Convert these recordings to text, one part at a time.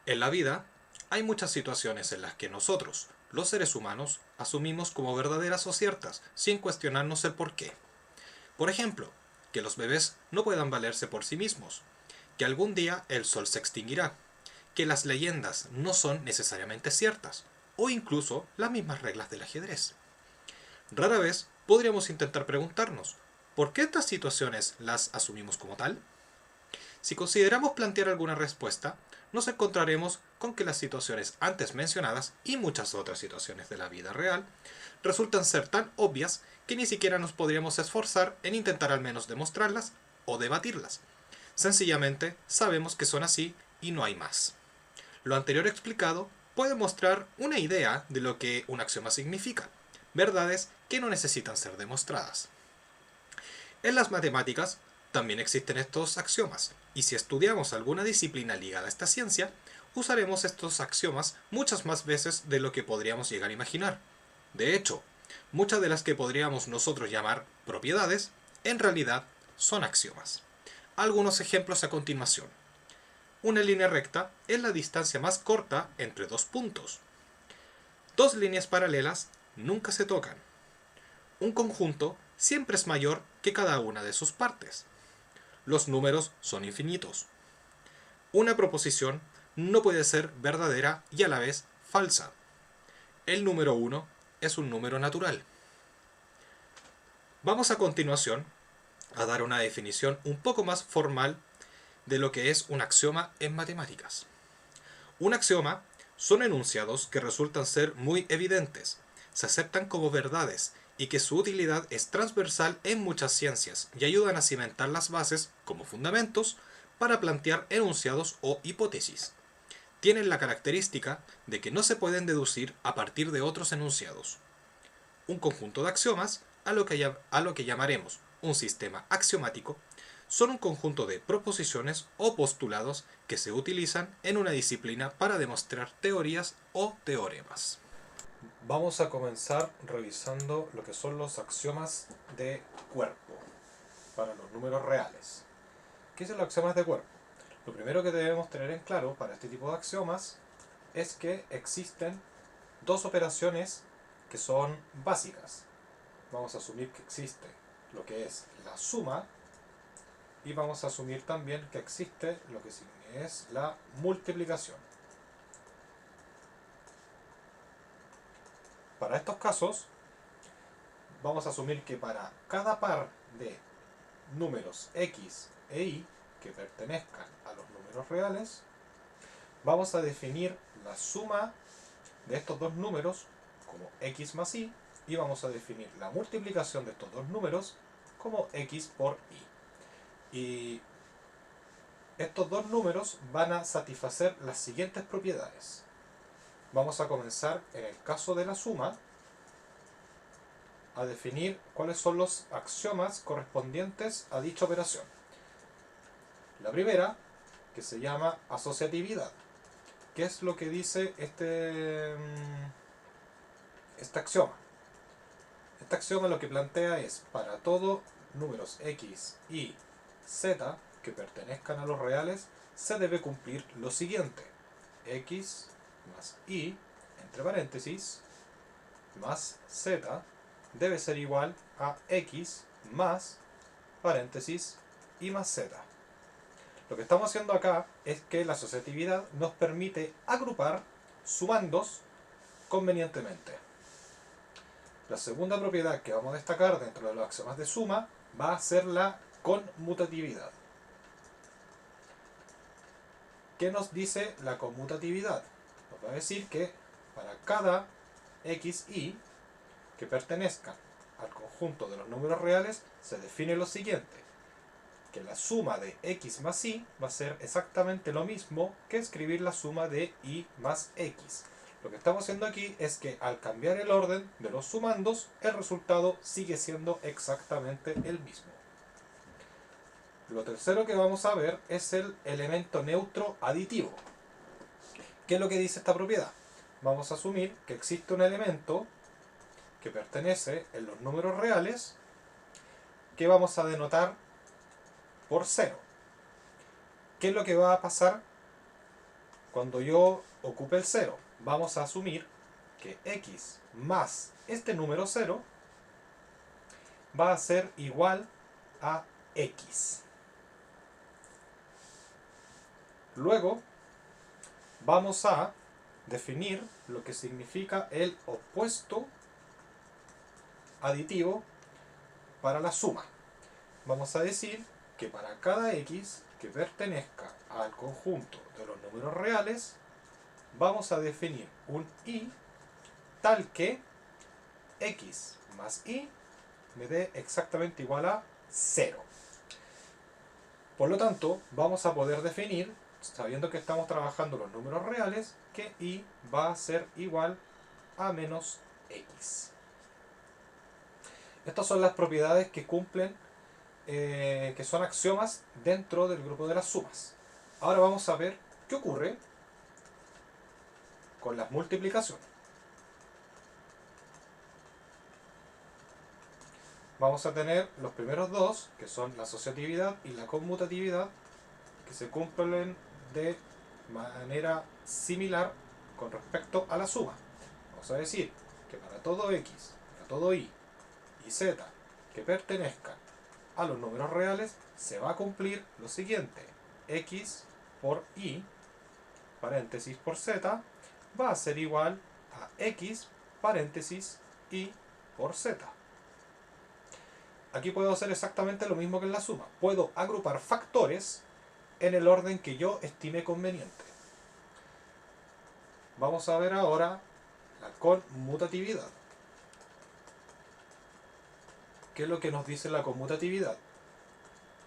En la vida, hay muchas situaciones en las que nosotros, los seres humanos, asumimos como verdaderas o ciertas, sin cuestionarnos el por qué. Por ejemplo, que los bebés no puedan valerse por sí mismos, que algún día el sol se extinguirá, que las leyendas no son necesariamente ciertas, o incluso las mismas reglas del ajedrez. Rara vez podríamos intentar preguntarnos, ¿por qué estas situaciones las asumimos como tal? Si consideramos plantear alguna respuesta, nos encontraremos con que las situaciones antes mencionadas y muchas otras situaciones de la vida real resultan ser tan obvias que ni siquiera nos podríamos esforzar en intentar al menos demostrarlas o debatirlas. Sencillamente sabemos que son así y no hay más. Lo anterior explicado puede mostrar una idea de lo que un axioma significa, verdades que no necesitan ser demostradas. En las matemáticas también existen estos axiomas, y si estudiamos alguna disciplina ligada a esta ciencia, usaremos estos axiomas muchas más veces de lo que podríamos llegar a imaginar. De hecho, muchas de las que podríamos nosotros llamar propiedades, en realidad son axiomas. Algunos ejemplos a continuación. Una línea recta es la distancia más corta entre dos puntos. Dos líneas paralelas nunca se tocan. Un conjunto siempre es mayor que cada una de sus partes. Los números son infinitos. Una proposición no puede ser verdadera y a la vez falsa. El número 1 es un número natural. Vamos a continuación a dar una definición un poco más formal de lo que es un axioma en matemáticas. Un axioma son enunciados que resultan ser muy evidentes, se aceptan como verdades y que su utilidad es transversal en muchas ciencias y ayudan a cimentar las bases como fundamentos para plantear enunciados o hipótesis. Tienen la característica de que no se pueden deducir a partir de otros enunciados. Un conjunto de axiomas, a lo que llamaremos un sistema axiomático, son un conjunto de proposiciones o postulados que se utilizan en una disciplina para demostrar teorías o teoremas. Vamos a comenzar revisando lo que son los axiomas de cuerpo para los números reales. ¿Qué son los axiomas de cuerpo? Lo primero que debemos tener en claro para este tipo de axiomas es que existen dos operaciones que son básicas. Vamos a asumir que existe lo que es la suma y vamos a asumir también que existe lo que es la multiplicación. Para estos casos, vamos a asumir que para cada par de números x e y que pertenezcan a los números reales, vamos a definir la suma de estos dos números como x más y vamos a definir la multiplicación de estos dos números como x por y. Y estos dos números van a satisfacer las siguientes propiedades. Vamos a comenzar en el caso de la suma a definir cuáles son los axiomas correspondientes a dicha operación. La primera, que se llama asociatividad. ¿Qué es lo que dice este axioma? Este axioma lo que plantea es, para todos números x, y, z que pertenezcan a los reales, se debe cumplir lo siguiente: x más y, entre paréntesis, más z debe ser igual a x más, paréntesis, y más z. Lo que estamos haciendo acá es que la asociatividad nos permite agrupar sumandos convenientemente. La segunda propiedad que vamos a destacar dentro de los axiomas de suma va a ser la conmutatividad. ¿Qué nos dice la conmutatividad? Nos va a decir que para cada x, y que pertenezcan al conjunto de los números reales se define lo siguiente: que la suma de x más y va a ser exactamente lo mismo que escribir la suma de y más x. Lo que estamos haciendo aquí es que al cambiar el orden de los sumandos, el resultado sigue siendo exactamente el mismo. Lo tercero que vamos a ver es el elemento neutro aditivo. ¿Qué es lo que dice esta propiedad? Vamos a asumir que existe un elemento que pertenece en los números reales que vamos a denotar por 0. ¿Qué es lo que va a pasar cuando yo ocupe el 0, vamos a asumir que x más este número 0 va a ser igual a x. Luego vamos a definir lo que significa el opuesto aditivo para la suma. Vamos a decir que para cada x que pertenezca al conjunto de los números reales, vamos a definir un y tal que x más y me dé exactamente igual a 0. Por lo tanto, vamos a poder definir, sabiendo que estamos trabajando los números reales, que y va a ser igual a menos x. Estas son las propiedades que cumplen, que son axiomas dentro del grupo de las sumas. Ahora vamos a ver qué ocurre con las multiplicaciones. Vamos a tener los primeros dos, que son la asociatividad y la conmutatividad, que se cumplen de manera similar con respecto a la suma. Vamos a decir que para todo x, para todo y z que pertenezcan a los números reales, se va a cumplir lo siguiente: x por y, paréntesis por z, va a ser igual a x, paréntesis, y por z. Aquí puedo hacer exactamente lo mismo que en la suma. Puedo agrupar factores en el orden que yo estime conveniente. Vamos a ver ahora la conmutatividad. ¿Qué es lo que nos dice la conmutatividad?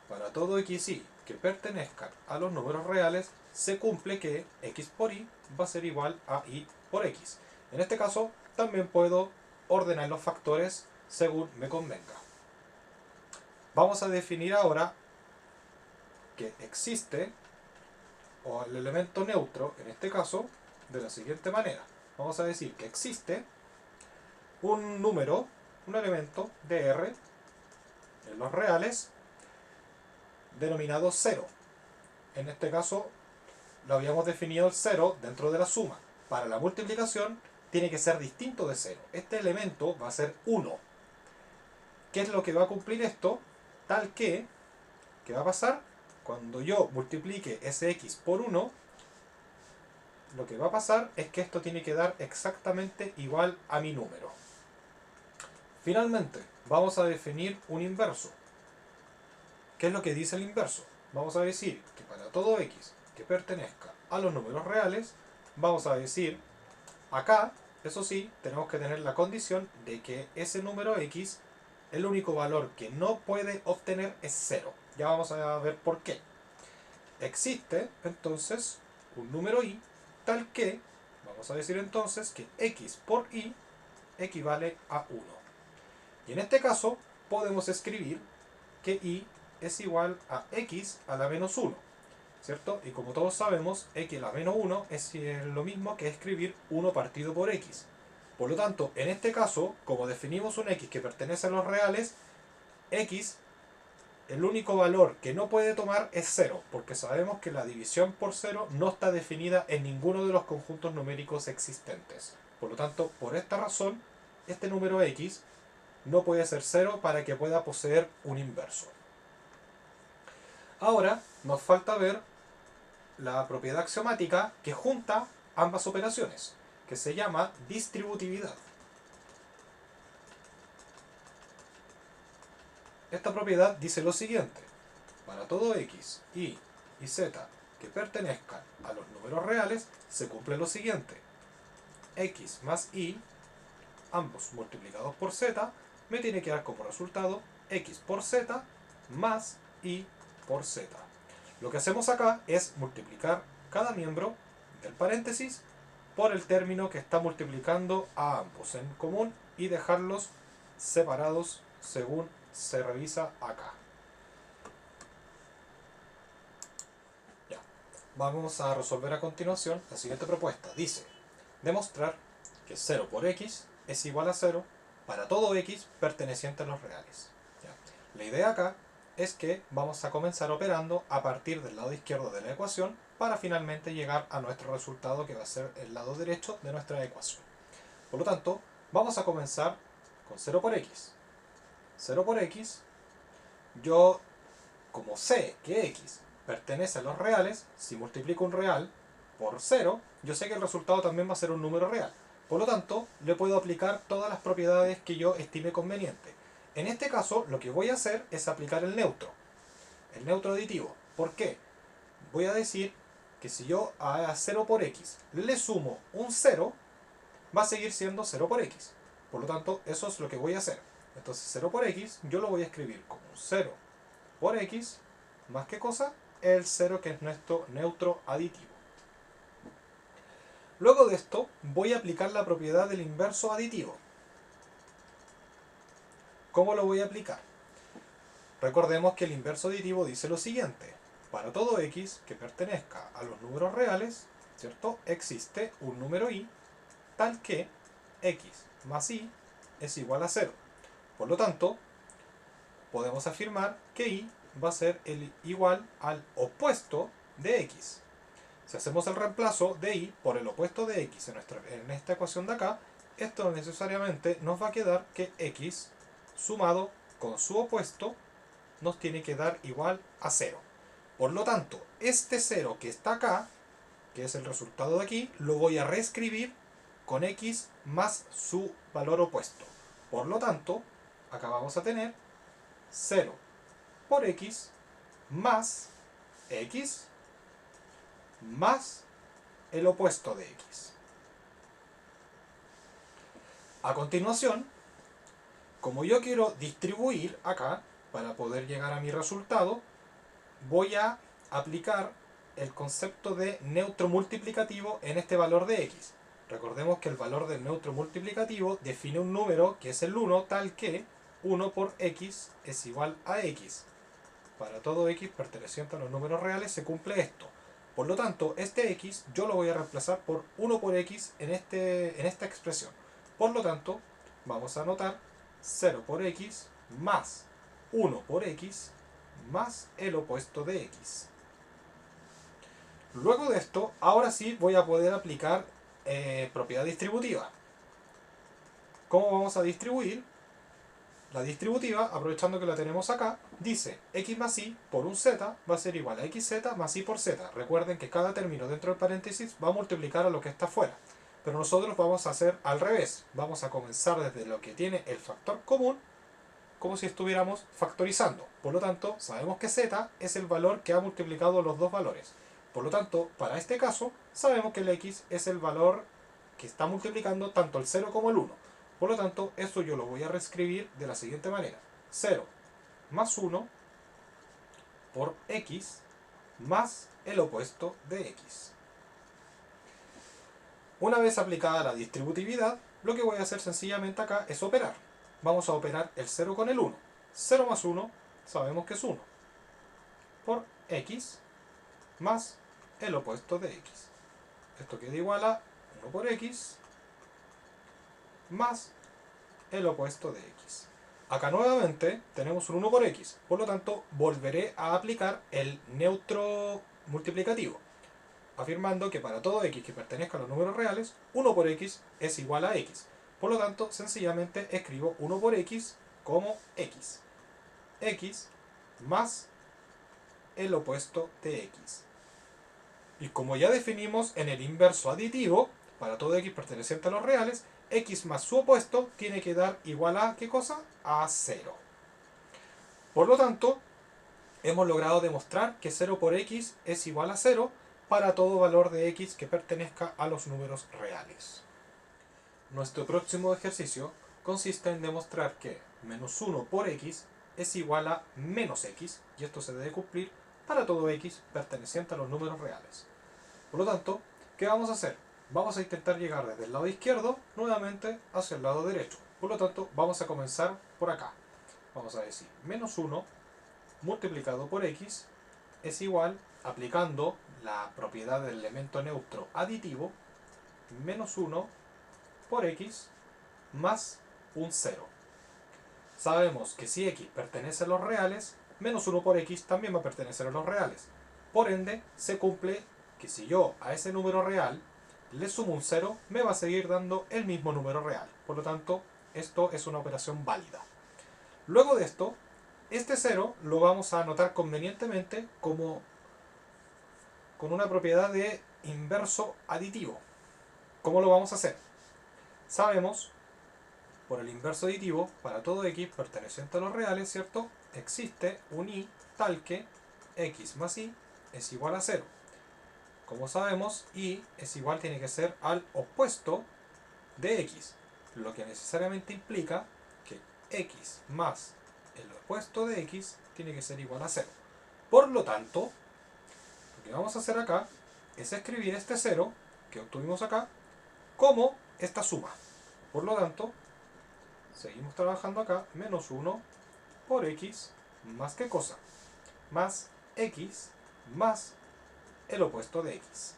Para todo x y que pertenezcan a los números reales, se cumple que x por y va a ser igual a y por x. En este caso, también puedo ordenar los factores según me convenga. Vamos a definir ahora que existe, o el elemento neutro, en este caso, de la siguiente manera. Vamos a decir que existe un número, un elemento de R en los reales denominado 0. En este caso lo habíamos definido el 0 dentro de la suma. Para la multiplicación tiene que ser distinto de 0. Este elemento va a ser 1. ¿Qué es lo que va a cumplir esto? Tal que, ¿qué va a pasar? Cuando yo multiplique ese x por 1, lo que va a pasar es que esto tiene que dar exactamente igual a mi número. Finalmente, vamos a definir un inverso. ¿Qué es lo que dice el inverso? Vamos a decir que para todo x que pertenezca a los números reales, vamos a decir, acá, eso sí, tenemos que tener la condición de que ese número x, el único valor que no puede obtener es 0. Ya vamos a ver por qué. Existe, entonces, un número y tal que, vamos a decir entonces que x por y equivale a 1. Y en este caso, podemos escribir que y es igual a x a la menos 1, ¿cierto? Y como todos sabemos, x a la menos 1 es lo mismo que escribir 1 partido por x. Por lo tanto, en este caso, como definimos un x que pertenece a los reales, x, el único valor que no puede tomar es 0, porque sabemos que la división por 0 no está definida en ninguno de los conjuntos numéricos existentes. Por lo tanto, por esta razón, este número x no puede ser 0 para que pueda poseer un inverso. Ahora nos falta ver la propiedad axiomática que junta ambas operaciones, que se llama distributividad. Esta propiedad dice lo siguiente: para todo x, y z que pertenezcan a los números reales, se cumple lo siguiente: x más y, ambos multiplicados por z, me tiene que dar como resultado x por z más y por z. Lo que hacemos acá es multiplicar cada miembro del paréntesis por el término que está multiplicando a ambos en común y dejarlos separados según se revisa acá. Ya. Vamos a resolver a continuación la siguiente propuesta. Dice: demostrar que 0 por x es igual a 0 para todo x perteneciente a los reales. ¿Ya? La idea acá es que vamos a comenzar operando a partir del lado izquierdo de la ecuación para finalmente llegar a nuestro resultado, que va a ser el lado derecho de nuestra ecuación. Por lo tanto, vamos a comenzar con 0 por x. 0 por x, yo como sé que x pertenece a los reales, si multiplico un real por 0, yo sé que el resultado también va a ser un número real. Por lo tanto, le puedo aplicar todas las propiedades que yo estime conveniente. En este caso, lo que voy a hacer es aplicar el neutro aditivo. ¿Por qué? Voy a decir que si yo a 0 por x le sumo un 0, va a seguir siendo 0 por x. Por lo tanto, eso es lo que voy a hacer. Entonces 0 por x yo lo voy a escribir como 0 por x más qué cosa, el 0, que es nuestro neutro aditivo. Luego de esto voy a aplicar la propiedad del inverso aditivo. ¿Cómo lo voy a aplicar? Recordemos que el inverso aditivo dice lo siguiente: para todo x que pertenezca a los números reales, ¿cierto?, existe un número i tal que x más y es igual a 0. Por lo tanto, podemos afirmar que y va a ser igual al opuesto de x. Si hacemos el reemplazo de y por el opuesto de x en esta ecuación de acá, esto necesariamente nos va a quedar que x sumado con su opuesto nos tiene que dar igual a 0. Por lo tanto, este 0 que está acá, que es el resultado de aquí, lo voy a reescribir con x más su valor opuesto. Por lo tanto, acá vamos a tener 0 por x más x más el opuesto de x. A continuación, como yo quiero distribuir acá para poder llegar a mi resultado, voy a aplicar el concepto de neutro multiplicativo en este valor de x. Recordemos que el valor del neutro multiplicativo define un número, que es el 1, tal que 1 por x es igual a x. Para todo x perteneciente a los números reales se cumple esto. Por lo tanto, este x yo lo voy a reemplazar por 1 por x en esta expresión. Por lo tanto, vamos a anotar 0 por x más 1 por x más el opuesto de x. Luego de esto, ahora sí voy a poder aplicar propiedad distributiva. ¿Cómo vamos a distribuir? La distributiva, aprovechando que la tenemos acá, dice x más y por un z va a ser igual a xz más y por z. Recuerden que cada término dentro del paréntesis va a multiplicar a lo que está afuera. Pero nosotros vamos a hacer al revés. Vamos a comenzar desde lo que tiene el factor común, como si estuviéramos factorizando. Por lo tanto, sabemos que z es el valor que ha multiplicado los dos valores. Por lo tanto, para este caso, sabemos que el x es el valor que está multiplicando tanto el 0 como el 1. Por lo tanto, esto yo lo voy a reescribir de la siguiente manera: 0 más 1 por x más el opuesto de x. Una vez aplicada la distributividad, lo que voy a hacer sencillamente acá es operar. Vamos a operar el 0 con el 1. 0 más 1 sabemos que es 1 por x más el opuesto de x. Esto queda igual a 1 por x más el opuesto de x. Acá nuevamente tenemos un 1 por x, por lo tanto volveré a aplicar el neutro multiplicativo, afirmando que para todo x que pertenezca a los números reales, 1 por x es igual a x. Por lo tanto, sencillamente escribo 1 por x como x. X más el opuesto de x. Y como ya definimos en el inverso aditivo, para todo x perteneciente a los reales, x más su opuesto tiene que dar igual a ¿qué cosa? A 0. Por lo tanto, hemos logrado demostrar que 0 por x es igual a 0 para todo valor de x que pertenezca a los números reales. Nuestro próximo ejercicio consiste en demostrar que menos 1 por x es igual a menos x, y esto se debe cumplir para todo x perteneciente a los números reales. Por lo tanto, ¿qué vamos a hacer? Vamos a intentar llegar desde el lado izquierdo nuevamente hacia el lado derecho. Por lo tanto, vamos a comenzar por acá. Vamos a decir menos 1 multiplicado por x es igual, aplicando la propiedad del elemento neutro aditivo, menos 1 por x más un 0. Sabemos que si x pertenece a los reales, menos 1 por x también va a pertenecer a los reales. Por ende, se cumple que si yo a ese número real le sumo un 0, me va a seguir dando el mismo número real. Por lo tanto, esto es una operación válida. Luego de esto, este 0 lo vamos a anotar convenientemente como con una propiedad de inverso aditivo. ¿Cómo lo vamos a hacer? Sabemos, por el inverso aditivo, para todo x perteneciente a los reales, ¿cierto? Existe un y tal que x más y es igual a 0. Como sabemos, y es igual, tiene que ser al opuesto de x, lo que necesariamente implica que x más el opuesto de x tiene que ser igual a 0. Por lo tanto, lo que vamos a hacer acá es escribir este 0 que obtuvimos acá como esta suma. Por lo tanto, seguimos trabajando acá, menos 1 por x más ¿qué cosa? Más x más el opuesto de x.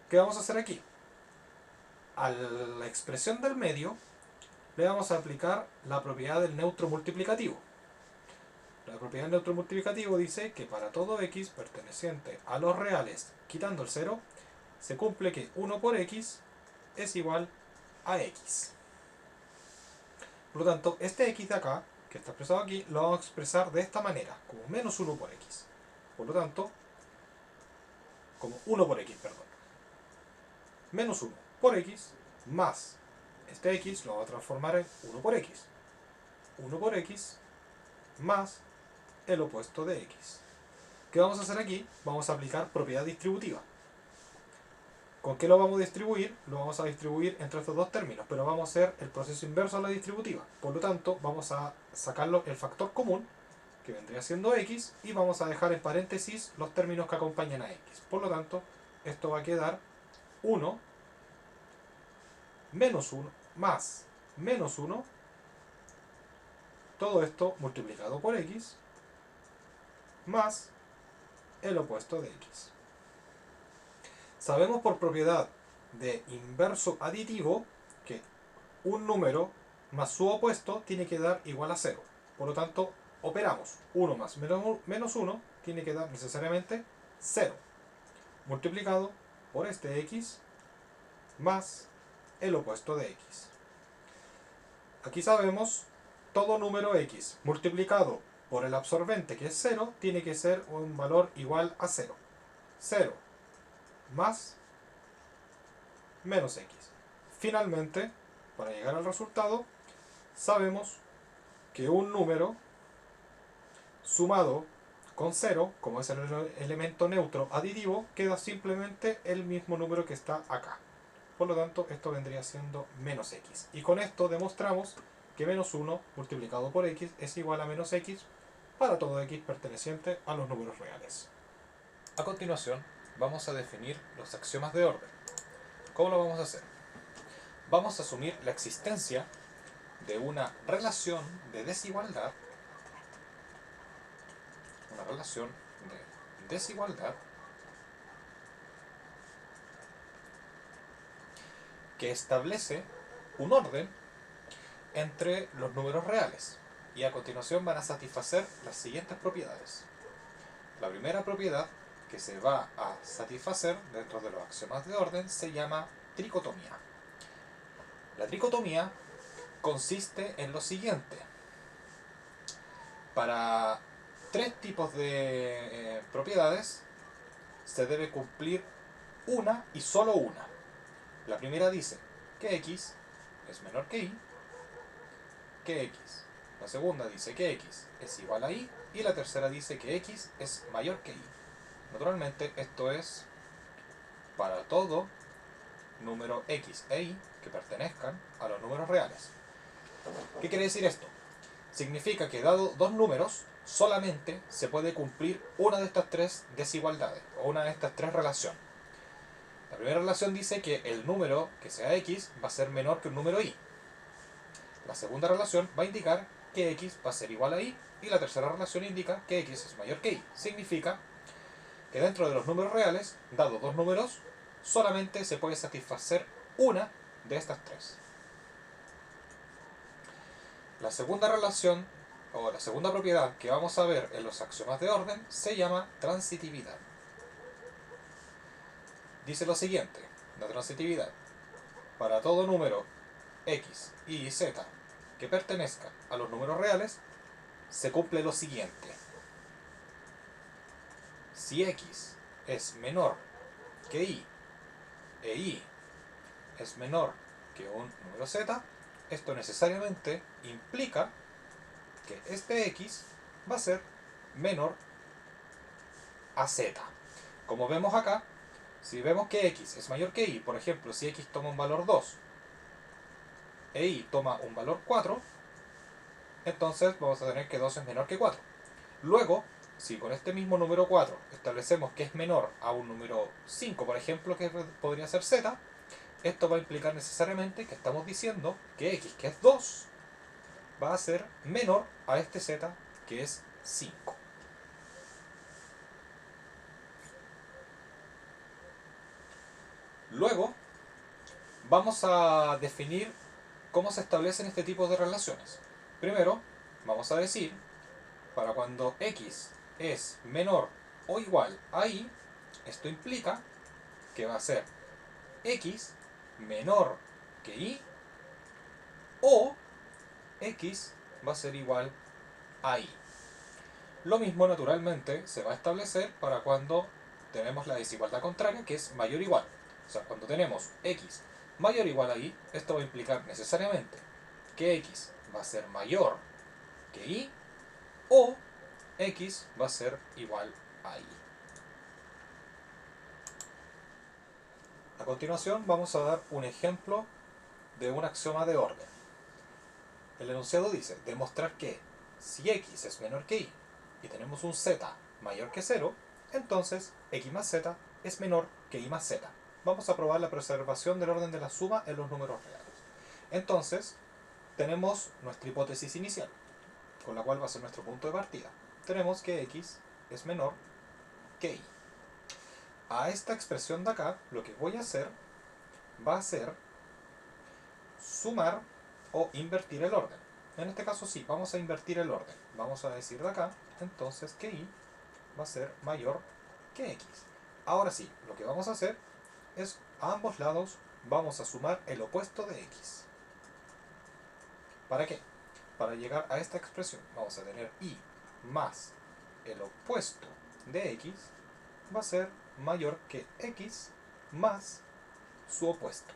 ¿Qué vamos a hacer aquí? A la expresión del medio le vamos a aplicar la propiedad del neutro multiplicativo. La propiedad del neutro multiplicativo dice que para todo x perteneciente a los reales quitando el 0, se cumple que 1 por x es igual a x. Por lo tanto, este x de acá, que está expresado aquí, lo vamos a expresar de esta manera, como menos 1 por x. Por lo tanto, como 1 por x, perdón. Menos 1 por x más este x lo va a transformar en 1 por x. 1 por x más el opuesto de x. ¿Qué vamos a hacer aquí? Vamos a aplicar propiedad distributiva. ¿Con qué lo vamos a distribuir? Lo vamos a distribuir entre estos dos términos, pero vamos a hacer el proceso inverso a la distributiva. Por lo tanto, vamos a sacarlo el factor común, que vendría siendo x, y vamos a dejar en paréntesis los términos que acompañan a x. Por lo tanto, esto va a quedar 1 menos 1 más menos 1, todo esto multiplicado por x, más el opuesto de x. Sabemos por propiedad de inverso aditivo que un número más su opuesto tiene que dar igual a 0. Por lo tanto, operamos 1 más menos 1 tiene que dar necesariamente 0, multiplicado por este x más el opuesto de x. Aquí sabemos, todo número x multiplicado por el absorbente, que es 0, tiene que ser un valor igual a 0. 0 más menos x. Finalmente, para llegar al resultado, sabemos que un número sumado con 0, como es el elemento neutro aditivo, queda simplemente el mismo número que está acá. Por lo tanto, esto vendría siendo menos x. Y con esto demostramos que menos 1 multiplicado por x es igual a menos x para todo x perteneciente a los números reales. A continuación, vamos a definir los axiomas de orden. ¿Cómo lo vamos a hacer? Vamos a asumir la existencia de una relación de desigualdad, que establece un orden entre los números reales, y a continuación van a satisfacer las siguientes propiedades. La primera propiedad que se va a satisfacer dentro de los axiomas de orden se llama tricotomía. La tricotomía consiste en lo siguiente: para tres tipos de propiedades se debe cumplir una y solo una. La primera dice que x es menor que y, que x. La segunda dice que x es igual a y, y la tercera dice que x es mayor que y. Naturalmente, esto es para todo número x e y que pertenezcan a los números reales. ¿Qué quiere decir esto? Significa que dado dos números, solamente se puede cumplir una de estas tres desigualdades, o una de estas tres relaciones. La primera relación dice que el número que sea x va a ser menor que un número y. La segunda relación va a indicar que x va a ser igual a y, y la tercera relación indica que x es mayor que y. Significa que dentro de los números reales, dado dos números, solamente se puede satisfacer una de estas tres. La segunda relación o la segunda propiedad que vamos a ver en los axiomas de orden se llama transitividad. Dice lo siguiente, la transitividad. Para todo número x, y y z que pertenezca a los números reales, se cumple lo siguiente. Si x es menor que y e y es menor que un número z, esto necesariamente implica que este x va a ser menor a z. Como vemos acá, si vemos que x es mayor que y, por ejemplo, si x toma un valor 2 e y toma un valor 4, entonces vamos a tener que 2 es menor que 4. Luego, si con este mismo número 4 establecemos que es menor a un número 5, por ejemplo, que podría ser z, esto va a implicar necesariamente que estamos diciendo que x, que es 2, va a ser menor a este z, que es 5. Luego, vamos a definir cómo se establecen este tipo de relaciones. Primero, vamos a decir, para cuando x es menor o igual a y, esto implica que va a ser x menor que y, o x va a ser igual a y. Lo mismo naturalmente se va a establecer para cuando tenemos la desigualdad contraria, que es mayor o igual. O sea, cuando tenemos x mayor o igual a y, esto va a implicar necesariamente que x va a ser mayor que y, o x va a ser igual a y. A continuación vamos a dar un ejemplo de un axioma de orden. El enunciado dice, demostrar que si x es menor que y tenemos un z mayor que 0, entonces x más z es menor que y más z. Vamos a probar la preservación del orden de la suma en los números reales. Entonces, tenemos nuestra hipótesis inicial, con la cual va a ser nuestro punto de partida. Tenemos que x es menor que y. A esta expresión de acá, lo que voy a hacer va a ser sumar o invertir el orden. En este caso sí, vamos a invertir el orden. Vamos a decir de acá, entonces, que y va a ser mayor que x. Ahora sí, lo que vamos a hacer es, a ambos lados, vamos a sumar el opuesto de x. ¿Para qué? Para llegar a esta expresión, vamos a tener y más el opuesto de x va a ser mayor que x más su opuesto.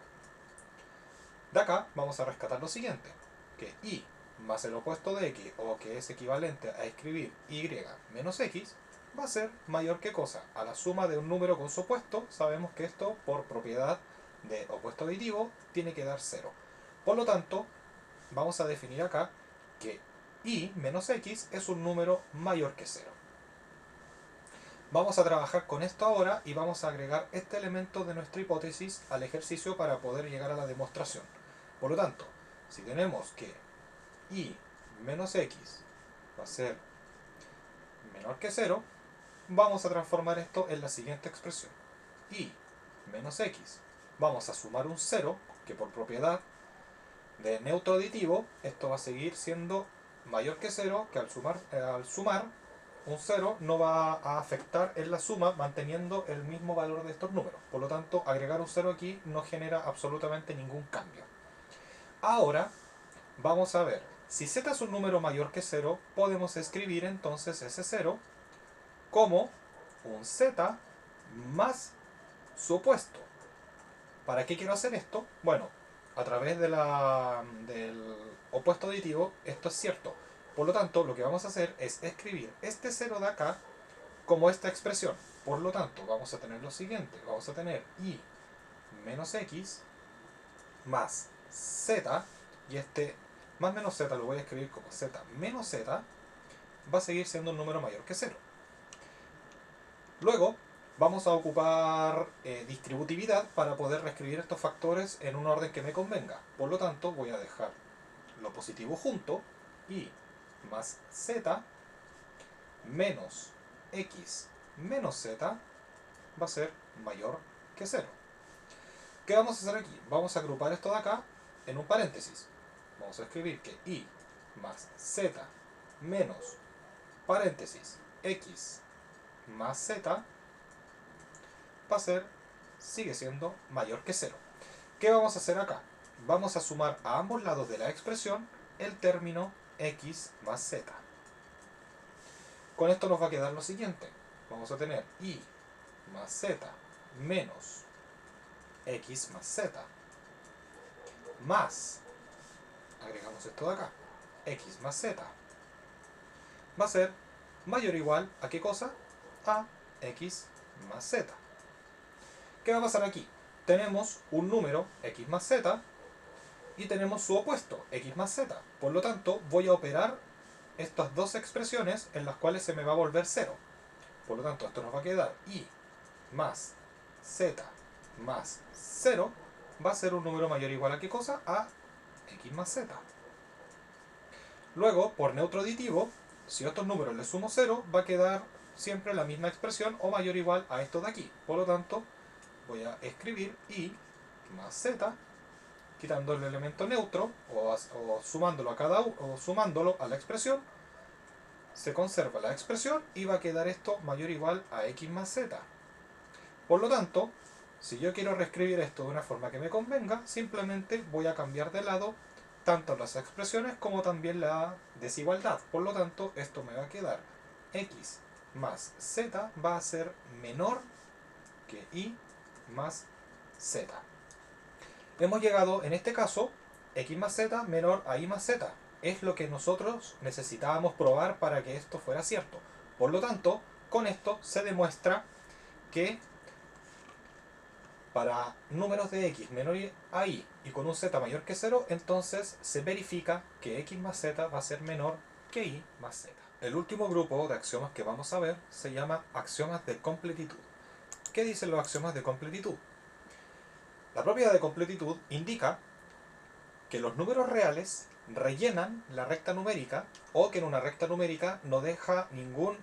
De acá vamos a rescatar lo siguiente, que y más el opuesto de x, o que es equivalente a escribir y menos x, va a ser mayor que cosa. A la suma de un número con su opuesto, sabemos que esto, por propiedad de opuesto aditivo, tiene que dar 0. Por lo tanto, vamos a definir acá que y menos x es un número mayor que 0. Vamos a trabajar con esto ahora y vamos a agregar este elemento de nuestra hipótesis al ejercicio para poder llegar a la demostración. Por lo tanto, si tenemos que y menos x va a ser menor que 0, vamos a transformar esto en la siguiente expresión. Y menos x, vamos a sumar un 0, que por propiedad de neutro aditivo, esto va a seguir siendo mayor que 0, que al sumar un 0 no va a afectar en la suma manteniendo el mismo valor de estos números. Por lo tanto, agregar un 0 aquí no genera absolutamente ningún cambio. Ahora, vamos a ver, si z es un número mayor que 0, podemos escribir entonces ese 0 como un z más su opuesto. ¿Para qué quiero hacer esto? Bueno, a través del opuesto aditivo, esto es cierto. Por lo tanto, lo que vamos a hacer es escribir este 0 de acá como esta expresión. Por lo tanto, vamos a tener lo siguiente. Vamos a tener y menos x más z, y este más menos z lo voy a escribir como z menos z, va a seguir siendo un número mayor que 0. Luego, vamos a ocupar distributividad para poder reescribir estos factores en un orden que me convenga. Por lo tanto, voy a dejar lo positivo junto, y más z menos x menos z va a ser mayor que 0. ¿Qué vamos a hacer aquí? Vamos a agrupar esto de acá en un paréntesis. Vamos a escribir que y más z menos, paréntesis, x más z va a ser, sigue siendo mayor que 0. ¿Qué vamos a hacer acá? Vamos a sumar a ambos lados de la expresión el término x más z. Con esto nos va a quedar lo siguiente. Vamos a tener y más z menos x más z más, agregamos esto de acá, x más z va a ser mayor o igual a ¿qué cosa? A x más z. ¿Qué va a pasar aquí? Tenemos un número x más z y tenemos su opuesto, x más z. Por lo tanto, voy a operar estas dos expresiones en las cuales se me va a volver 0. Por lo tanto, esto nos va a quedar y más z más 0 va a ser un número mayor o igual a ¿qué cosa? A x más z. Luego, por neutro aditivo, si a estos números le sumo 0, va a quedar siempre la misma expresión o mayor o igual a esto de aquí. Por lo tanto, voy a escribir y más z, quitando el elemento neutro o sumándolo o sumándolo a la expresión, se conserva la expresión y va a quedar esto mayor o igual a x más z. Por lo tanto, si yo quiero reescribir esto de una forma que me convenga, simplemente voy a cambiar de lado tanto las expresiones como también la desigualdad. Por lo tanto, esto me va a quedar x más z va a ser menor que y más z. Hemos llegado, en este caso, x más z menor a y más z. Es lo que nosotros necesitábamos probar para que esto fuera cierto. Por lo tanto, con esto se demuestra que para números de x menor a y con un z mayor que 0, entonces se verifica que x más z va a ser menor que y más z. El último grupo de axiomas que vamos a ver se llama axiomas de completitud. ¿Qué dicen los axiomas de completitud? La propiedad de completitud indica que los números reales rellenan la recta numérica o que en una recta numérica no deja ningún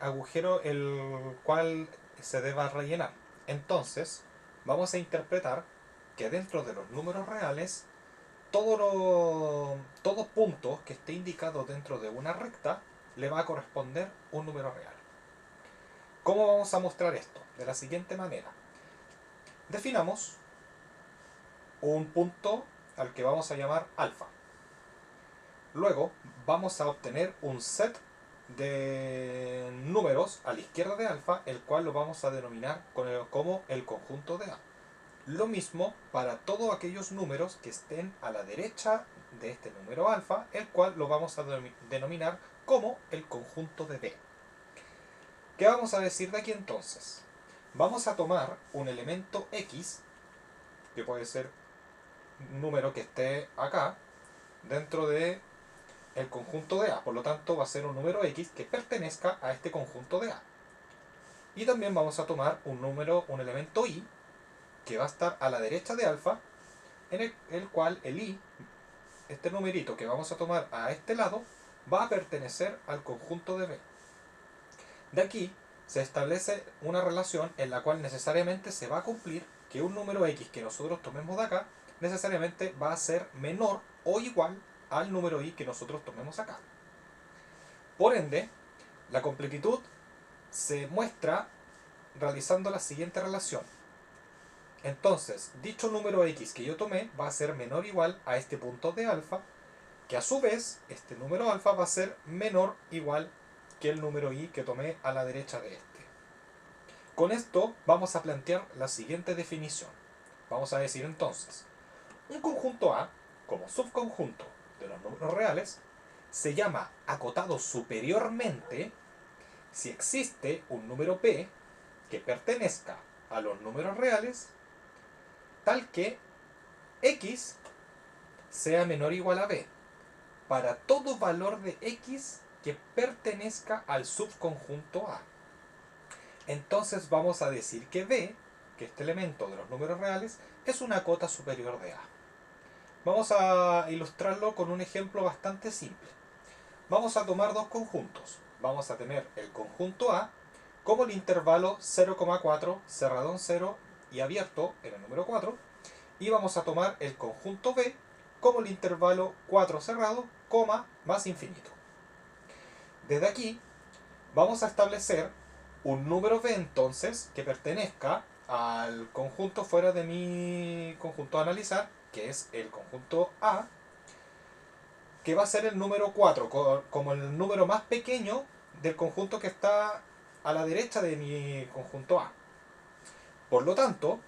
agujero el cual se deba rellenar. Entonces, vamos a interpretar que dentro de los números reales, todo punto que esté indicado dentro de una recta le va a corresponder un número real. ¿Cómo vamos a mostrar esto? De la siguiente manera. Definamos un punto al que vamos a llamar alfa. Luego vamos a obtener un set de números a la izquierda de alfa, el cual lo vamos a denominar como el conjunto de A. Lo mismo para todos aquellos números que estén a la derecha de este número alfa, el cual lo vamos a denominar como el conjunto de B. ¿Qué vamos a decir de aquí entonces? Vamos a tomar un elemento x, que puede ser un número que esté acá, dentro de el conjunto de A. Por lo tanto, va a ser un número x que pertenezca a este conjunto de A. Y también vamos a tomar un elemento y, que va a estar a la derecha de alfa, en el cual el i, este numerito que vamos a tomar a este lado, va a pertenecer al conjunto de B. De aquí se establece una relación en la cual necesariamente se va a cumplir que un número x que nosotros tomemos de acá necesariamente va a ser menor o igual al número i que nosotros tomemos acá. Por ende, la completitud se muestra realizando la siguiente relación. Entonces, dicho número x que yo tomé va a ser menor o igual a este punto de alfa, que a su vez, este número alfa va a ser menor o igual que el número i que tomé a la derecha de este. Con esto vamos a plantear la siguiente definición. Vamos a decir entonces, un conjunto A, como subconjunto de los números reales, se llama acotado superiormente si existe un número P que pertenezca a los números reales, tal que x sea menor o igual a b, para todo valor de x que pertenezca al subconjunto A. Entonces vamos a decir que b, que este elemento de los números reales, es una cota superior de A. Vamos a ilustrarlo con un ejemplo bastante simple. Vamos a tomar dos conjuntos. Vamos a tener el conjunto A como el intervalo 0,4 cerrado en 0 y abierto en el número 4. Y vamos a tomar el conjunto B como el intervalo 4 cerrado, más infinito. Desde aquí vamos a establecer un número b entonces que pertenezca al conjunto fuera de mi conjunto a analizar, que es el conjunto A, que va a ser el número 4 como el número más pequeño del conjunto que está a la derecha de mi conjunto A. Por lo tanto,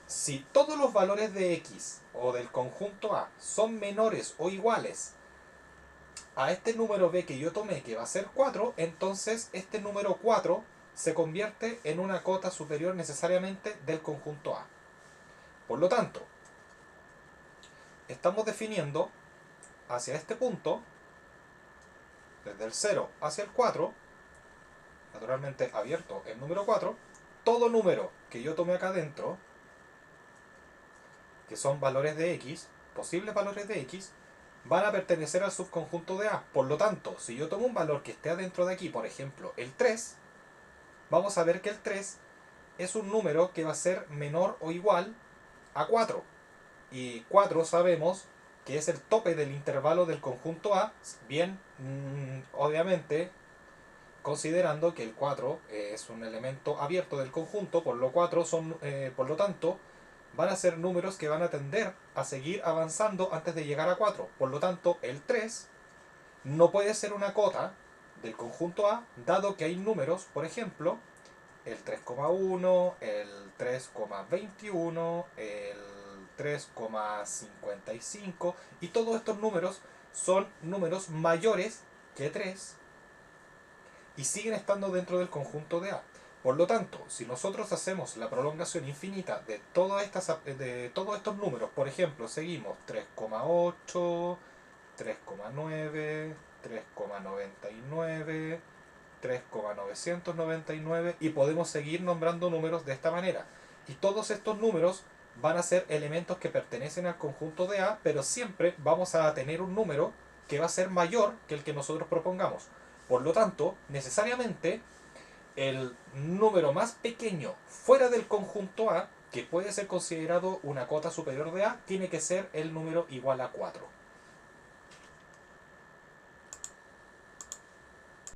si todos los valores de x o del conjunto A son menores o iguales a este número b que yo tomé, que va a ser 4, entonces este número 4 se convierte en una cota superior necesariamente del conjunto A. Por lo tanto, estamos definiendo hacia este punto, desde el 0 hacia el 4, naturalmente abierto el número 4, todo número que yo tome acá adentro, que son valores de x, posibles valores de x, van a pertenecer al subconjunto de A. Por lo tanto, si yo tomo un valor que esté adentro de aquí, por ejemplo, el 3, vamos a ver que el 3 es un número que va a ser menor o igual a 4. Y 4 sabemos que es el tope del intervalo del conjunto A, bien, obviamente, considerando que el 4 es un elemento abierto del conjunto, por lo tanto, van a ser números que van a tender a seguir avanzando antes de llegar a 4. Por lo tanto, el 3 no puede ser una cota del conjunto A, dado que hay números, por ejemplo, el 3,1, el 3,21, el 3,55, y todos estos números son números mayores que 3 y siguen estando dentro del conjunto de A. Por lo tanto, si nosotros hacemos la prolongación infinita de todos estos números, por ejemplo, seguimos 3,8, 3,9, 3,99, 3,999 y podemos seguir nombrando números de esta manera. Y todos estos números van a ser elementos que pertenecen al conjunto de A, pero siempre vamos a tener un número que va a ser mayor que el que nosotros propongamos. Por lo tanto, necesariamente, el número más pequeño fuera del conjunto A, que puede ser considerado una cota superior de A, tiene que ser el número igual a 4.